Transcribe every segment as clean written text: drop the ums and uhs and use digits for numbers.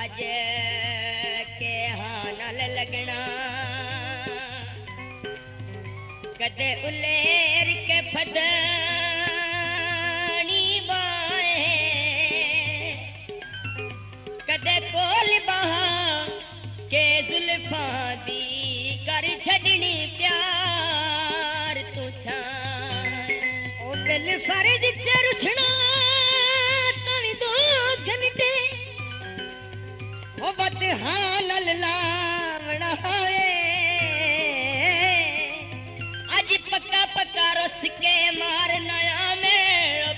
भज के हाँ नल लगना कदे उलेर के फदनी बाए कदे कोल बहा के जुल्फा दी कर छड़नी प्यार तू छाए ओ दिल फर्ज चरुछना तवी दो घंटे ओ बत हाल लावना होए आज पक्का पक्का रस के मार नया में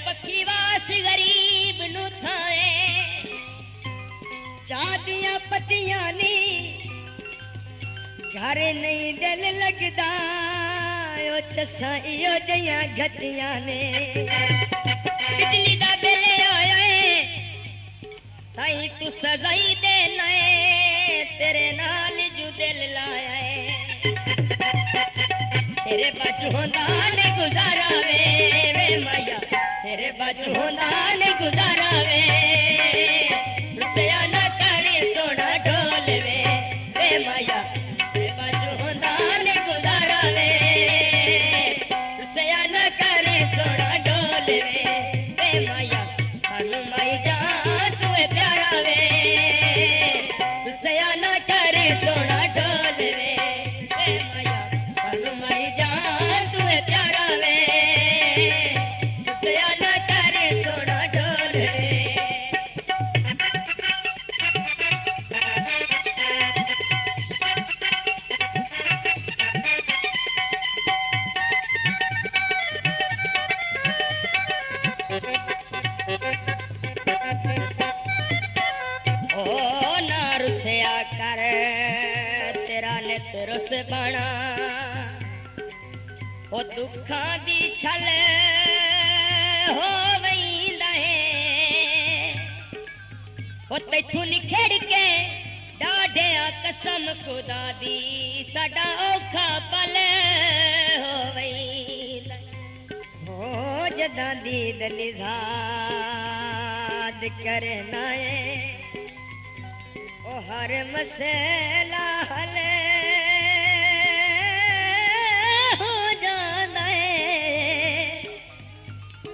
पखी वास गरीब नु थाए चादियां पतियां नी घर नहीं दिल लगदा ओ चसा इयो जया घटियां ने बिजली दा बिल आया ताई तू सजाई दे नए तेरे नाल जू दिल लाया तेरे बच होंदा ने गुजारा वे माया तेरे बच होंदा ने गुजारा वे रुसया ना करे सोना ढोल वे माया तेरे बच होंदा ने गुजारा वे रुसया ना करे सोना ढोल वे माया सानू माई जान तू प्यारा वे रुसया ना करे सोना ढोल वे माया सानू माई जान तू प्यारा वे रुसया ना करे सोना ढोल वे ओ ना रुसया कर तेरा नित रुस बना ओ दुखा दी छल हो वईंदा है ओ तैथू निखड़ के डाढ़िया कसम खुदा दी साडा औखा पल हो वईंदा हो जदा दी दलिजाद करना है ओ हर मसला हल हो जाना है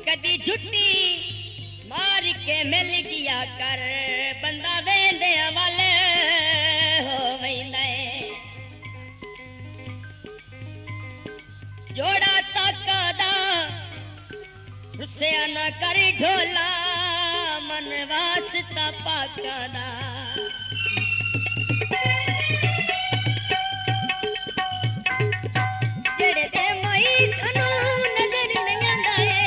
कदी छुट्टी मार के मिल गया कर बंदा वेंदे वाले हो वैंदा है जोड़ा ताका दा रुसया ना कर ढोला मन वास्ता पाका दा जेड़े ते मई सनू नजर नहीं आंदा है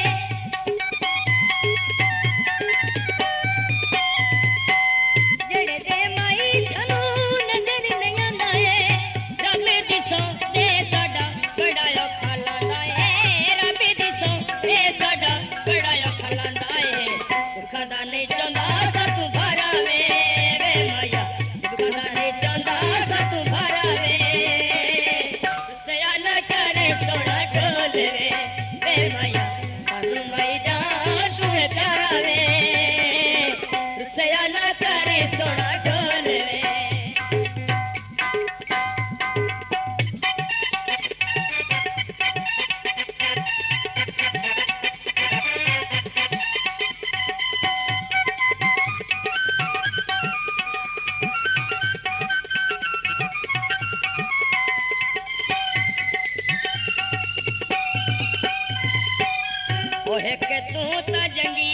जेड़े ते मई सनू नजर नहीं आंदा है रब दिसो दे साडा बड़ा औखा लांदा है रब दिसो दे साडा बड़ा औखा लांदा है दुखा दा नहीं चांदा सा तू भरा वे माया दुखा दा नहीं चांदा सा तू भरा वे रुसया ना करे सोना ढोल वे माया सानू माई जान तू प्यारा वे रुसया ना करे सोना ढोल वे ओहे के तू ता जंगीर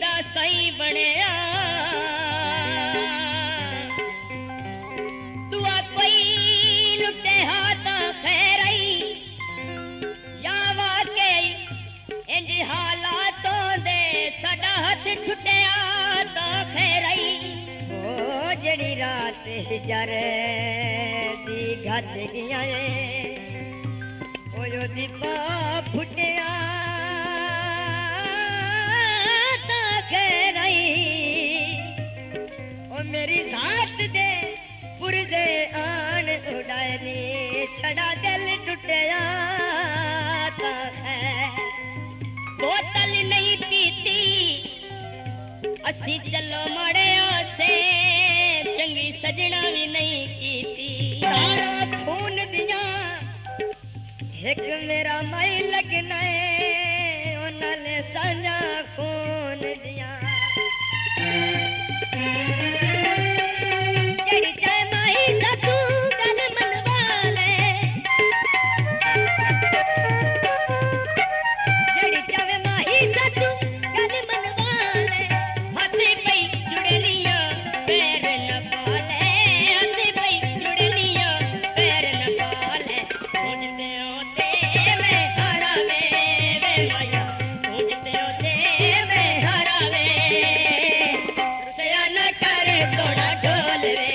दा सही बनया तू आ कोई लुटे हाथा खैरई या वाकई इंज हालातों दे साडा हाथ छुटिया ता खैरई ओ जड़ी रात जर दी घट गया ओयो दीपा फुटिया ता खैरई ओ मेरी जात दे पुरदे आन उड़ानी छड़ा दिल टुटिया ता है बोतल नहीं पीती असी चलो माड़े आसे चंगी सजना भी नहीं कीती तारा खून दिया एक मेरा माई लगना है उन्होंने साझा खून दिया जड़ी चाहे माई सा तू गल मनवा ले जड़ी चाहे माई सा तू गल मनवा ले हाथे पई जुड़निया पैर न पाले हाथे पई जुड़निया पैर न पाले पूजते होते मैं हरावे वे माया पूजते होते मैं हरावे रुसया न करे सोना ढोल रे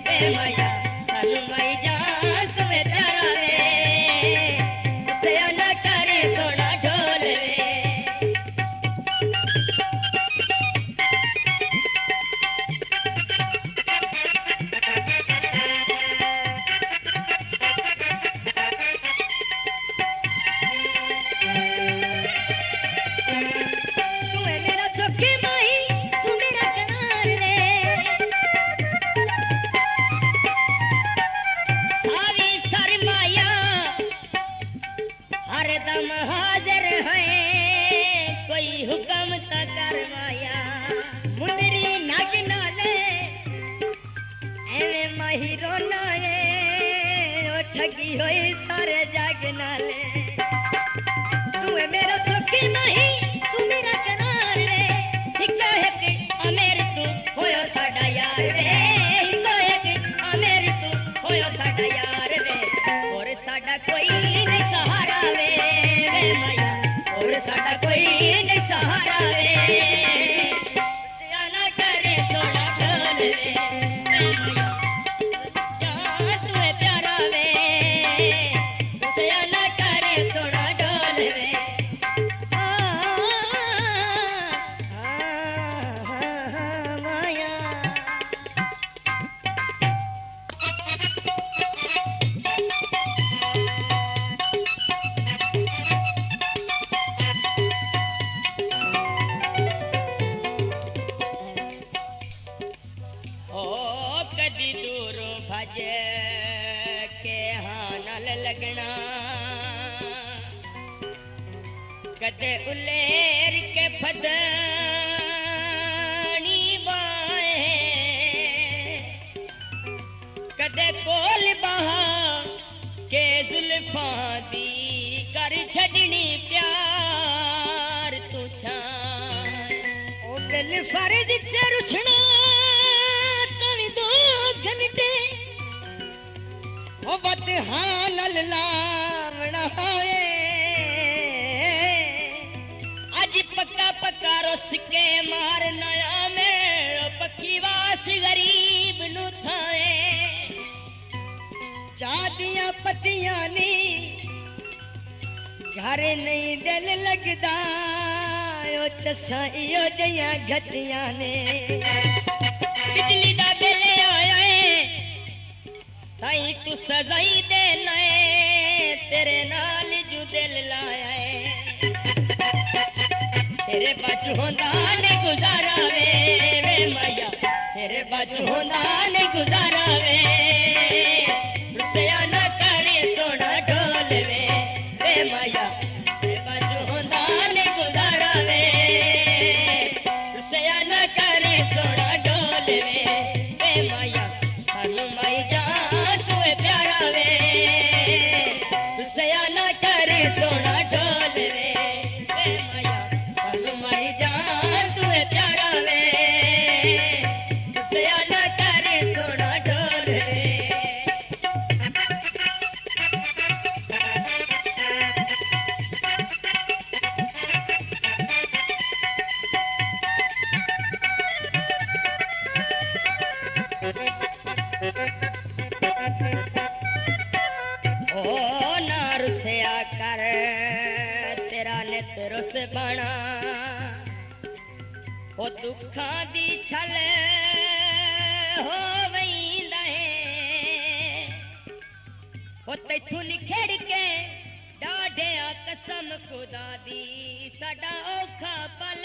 वे माया सानू माई जान तुवे प्यारा रे रुसया न करे सोना ढोल रे तू है मेरा सुखी माई तू मेरा करार रे सारी सरमाया हर दम हाजिर है कोई हुक्म त कर माया मुंदरी नाग नाले एने माही रोना है ओ ठगी होई सारे जग नाले तू है मेरा सुखी माही तू मेरा करार रे हिक्का हिक अमेर तू होयो साडा यार रे हिक्का हिक अमेर तू होयो साडा यार रे और साडा कोई नहीं सहारा वे वे माया और साडा कोई नहीं सहारा वे सियाना करे सोना ढोल रे वे माया जान तू है प्यारा वे सियाना करे सोना ढोल रे माया ओ कदी दूर भज के हानल लगना कदे उलेर के फदनी बाए कदे कोल बहा के जुल्फा दी कर छड़नी प्यार तू छान ओ दिल फर्ज से रुछना तवी दो घंटे ओ बत हाँ नल लावना होए आज पक्का पक्का रुस के मार नया मेड़ पखी वास गरीब नु थाए चादियां पतियां नी घर नहीं दिल लगदा ओ चसा इयो जया घटियां ने बिजली दा बिल आया है ताई तू सजाई दे नए तेरे नाल जू दिल लाया है तेरे बच होंदा ने गुजारा वे माया तेरे बच होंदा ने गुजारा वे रुसया न करे सोना ढोल वे माया तेरे बच होंदा ने गुजारा वे रुसया न करे सोना ढोल वे माया सानू माई जान तू है प्यारा वे रुसया न करे सोना ढोल वे माया सानू माई जान तू है प्यारा वे रुसया न करे सोना ढोल वे ओ ना रुसया कर तेरा नित रुस बना ओ दुखा दी छल हो वईंदा है ओ तैथू निखेड़ के डाढ़िया कसम खुदा दी साडा औखा पल